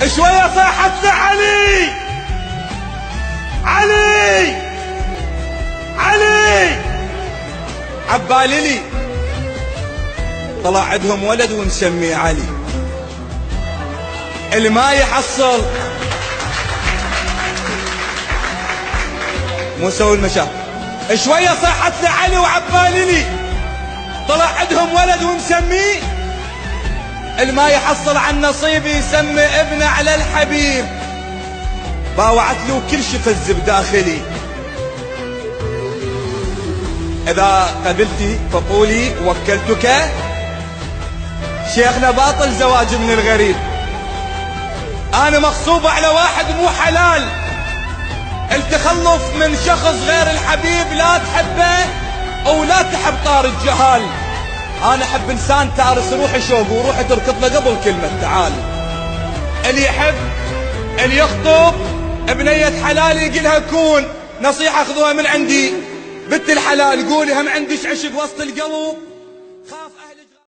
شوية صاحتنا علي علي علي عبالي لي طلع عندهم ولد ومسميه علي، اللي ما يحصل مو سوي المشاكل. شوية صاحت لي علي وعبالي لي طلع عندهم ولد ومسميه، اللي ما يحصل عن نصيبي يسمي ابنه على الحبيب. باوعت له كل شي فز بداخلي، اذا قبلتي فقولي وكلتك. شيخنا باطل زواج من الغريب، انا مغصوب على واحد مو حلال. التخلف من شخص غير الحبيب لا تحبه او لا تحب طار الجهال. انا احب انسان تارس روحي شوق وروحي تركض له قبل كلمة تعال. اللي يحب اللي يخطب بنية حلال يقلها كون. نصيحة خذوها من عندي بنت الحلال، قولي هم عندش عشق وسط القلب